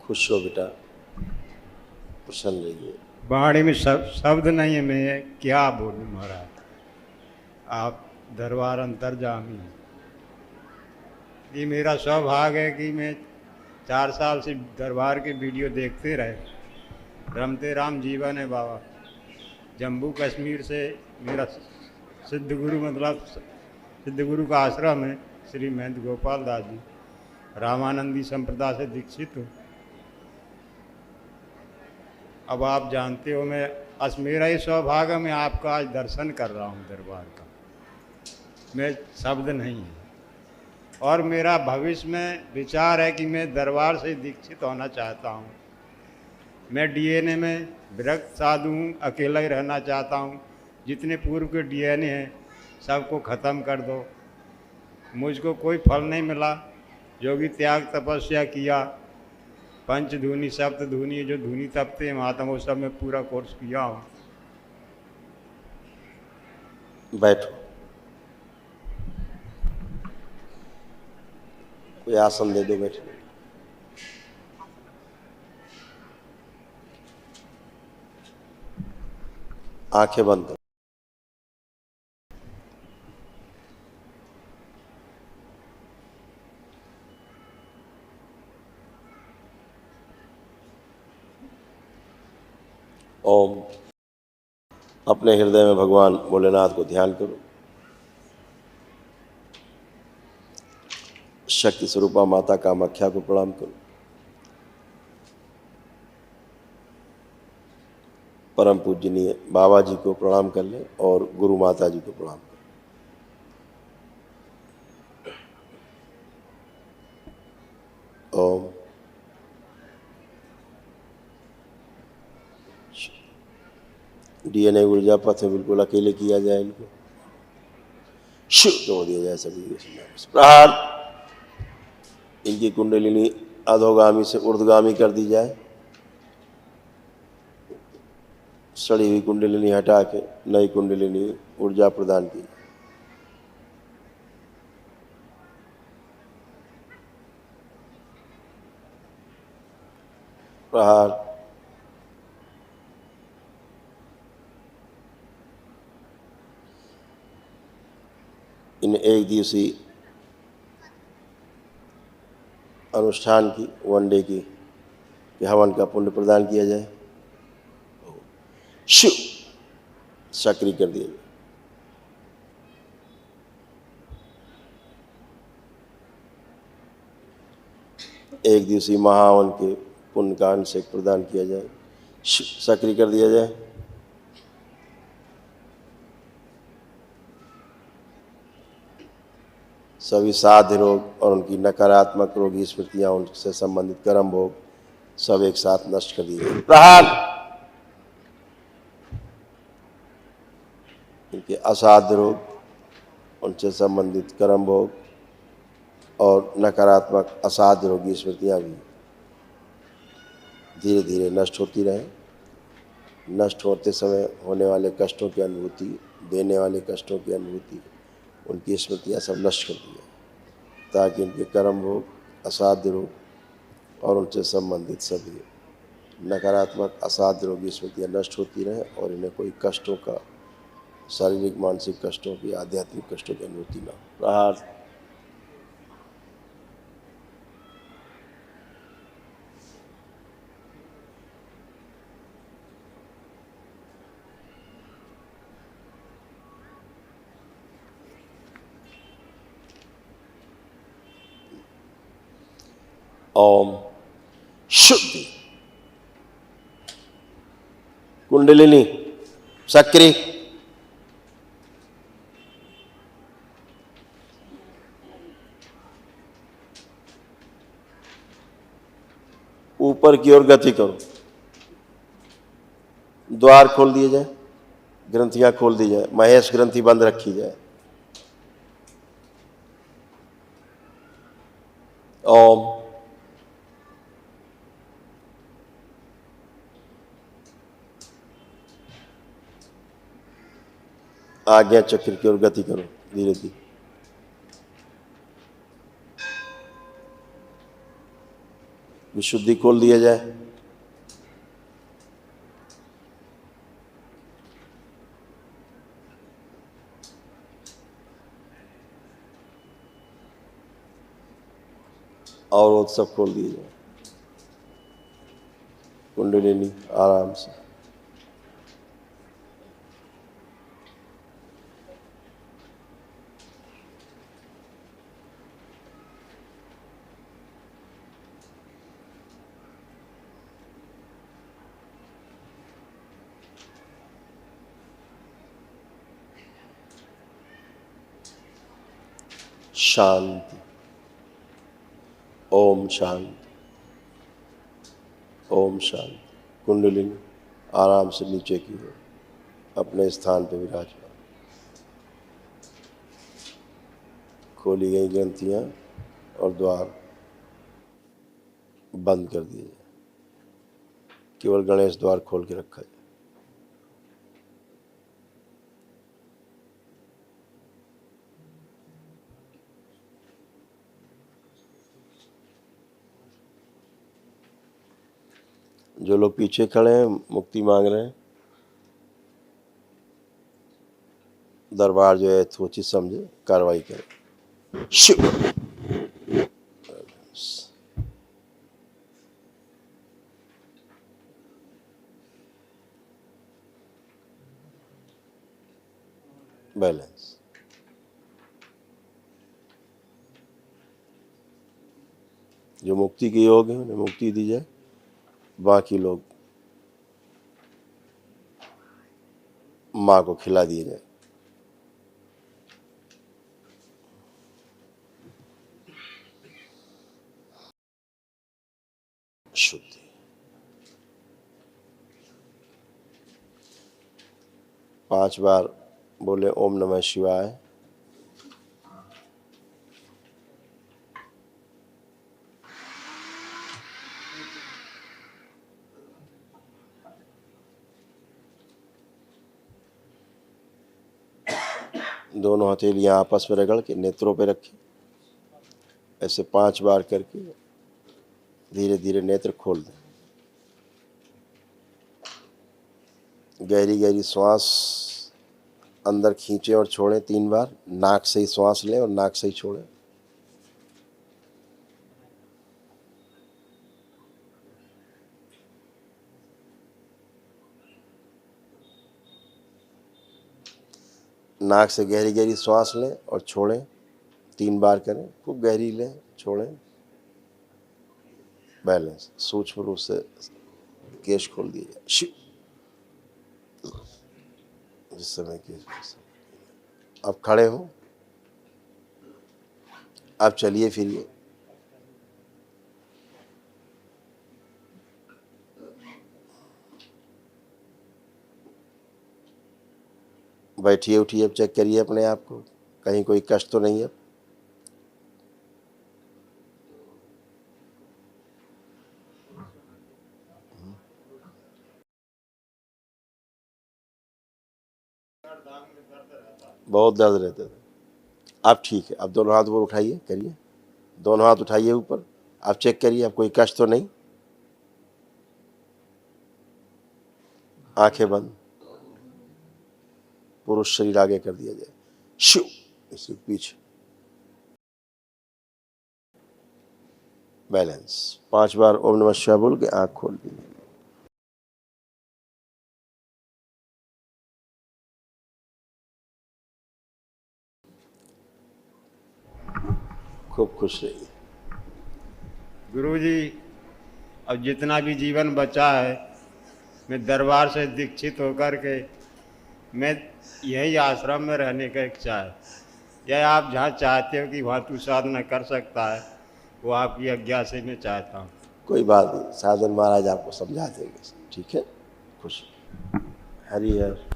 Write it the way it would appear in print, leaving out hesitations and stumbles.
खुश हो बेटा, प्रसन्न रहिए। वाणी में शब्द नहीं है, मैं क्या बोलूं महाराज। आप दरबार अंतर्जामी हैं। ये मेरा सौभाग्य है कि मैं 4 साल से दरबार के वीडियो देखते रहे। रमते राम जीवन है बाबा। जम्मू कश्मीर से मेरा सिद्ध गुरु, मतलब सिद्ध गुरु का आश्रम है, श्री महंत गोपाल दास जी, रामानंदी संप्रदाय से दीक्षित हूँ। अब आप जानते हो, मेरा ही सौभाग्य, मैं आपका आज दर्शन कर रहा हूँ दरबार का। मैं शब्द नहीं है। और मेरा भविष्य में विचार है कि मैं दरबार से दीक्षित होना चाहता हूँ। मैं डीएनए में विरक्त साधु हूँ, अकेला ही रहना चाहता हूँ। जितने पूर्व के डीएनए हैं सबको ख़त्म कर दो। मुझको कोई फल नहीं मिला। जो भी त्याग तपस्या किया, पंचधूनी सप्तधूनी, जो धूनी तपते हैं महात्मा, वो सब मैं पूरा कोर्स किया हूँ। बैठो, कोई आसन दे दो, बैठो। आंखें बंद करो। ओम। अपने हृदय में भगवान भोलेनाथ को ध्यान करो। शक्ति स्वरूपा माता कामाख्या को प्रणाम करो। परम पूजनीय बाबा जी को प्रणाम कर ले और गुरु माता जी को प्रणाम कर। ओम। डीएनए ऊर्जा पथ में बिल्कुल अकेले किया जाए, इनको शुद्ध हो दिया जाए सभी प्रहार। इनकी कुंडलिनी अधोगामी से ऊर्ध्वगामी कर दी जाए। सड़ी हुई कुंडलिनी हटा के नई कुंडलिनी ऊर्जा प्रदान की। प्रहार। इन एक दिवसीय अनुष्ठान की, वनडे की हवन का पुण्य प्रदान किया जाए। शिव सक्रिय कर दिया जाए। एक दिवसीय महावन के पुण्य का अंश प्रदान किया जाए। सक्रिय कर दिया जाए। सभी साध्य रोग और उनकी नकारात्मक रोगी स्मृतियां, उनसे संबंधित कर्म भोग सब एक साथ नष्ट कर दिए। प्रहार। इनके असाध्य रोग, उनसे संबंधित कर्म भोग और नकारात्मक असाध्य रोगी स्मृतियां भी धीरे धीरे नष्ट होती रहे। नष्ट होते समय होने वाले कष्टों की अनुभूति, देने वाले कष्टों की अनुभूति, उनकी स्मृतियां सब नष्ट कर दी है, ताकि इनके कर्म भोग, असाध्य रोग और उनसे संबंधित सभी नकारात्मक असाध्य रोगी स्मृतियाँ नष्ट होती रहें और इन्हें कोई कष्टों का, शारीरिक मानसिक कष्टों की, आध्यात्मिक कष्टों की अनुभूति न हो। प्रहार। ओम। शुद्धि। कुंडलिनी सक्रिय। ऊपर की ओर गति करो। द्वार खोल दिए जाए, ग्रंथियां खोल दी जाए, महेश ग्रंथि बंद रखी जाए। ओम। आज्ञा चक्र की ओर गति करो धीरे धीरे। विशुद्धि खोल दिया जाए। और वो सब खोल दिए जाए। कुंडलिनी आराम से। शांति। ओम शांति। ओम शांति। कुंडलिनी आराम से नीचे की ओर अपने स्थान पर विराजमान। खोली गई ग्रंथियां और द्वार बंद कर दिए जाए। केवल गणेश द्वार खोल के रखा जाए। जो लोग पीछे खड़े हैं मुक्ति मांग रहे हैं, दरबार जो है यथोचित समझे कार्रवाई करें। शिव। बैलेंस। जो मुक्ति के योग है उन्हें मुक्ति दी जाए, बाकी लोग माँ को खिला दिए जाए। शुद्धि। पांच बार बोले ओम नमः शिवाय। दोनों हथेलियां आपस में रगड़ के नेत्रों पे रखें। ऐसे 5 बार करके धीरे धीरे नेत्र खोल दें। गहरी गहरी श्वास अंदर खींचें और छोड़ें 3 बार। नाक से ही श्वास लें और नाक से ही छोड़ें। नाक से गहरी गहरी श्वास लें और छोड़ें। 3 बार करें। खूब गहरी लें, छोड़ें। बैलेंस। सूक्ष्म रूप से केश खोल दिए जाए। शिव। जिस समय केश। अब खड़े हो। अब चलिए फिरिए। बैठिए उठिए। अब चेक करिए अपने आप को, कहीं कोई कष्ट तो नहीं है। बहुत दर्द रहता था। अब ठीक है। अब दोनों हाथ ऊपर उठाइए, करिए। दोनों हाथ उठाइए ऊपर। अब चेक करिए अब कोई कष्ट तो नहीं। आंखें बंद। पुरुष शरीर आगे कर दिया जाए। शिव। इसके पीछे। बैलेंस। 5 बार ओम नमः शिवाय बोल के आंख खोल दी। खूब खुश रहिए। गुरुजी, अब जितना भी जीवन बचा है मैं दरबार से दीक्षित होकर के मैं यही आश्रम में रहने का इच्छा है। या आप जहाँ चाहते हो कि वहाँ तू साधना कर सकता है, वो आपकी आज्ञा से मैं चाहता हूँ। कोई बात नहीं, साधन महाराज आपको समझा देंगे। ठीक है। खुश। हरि हर।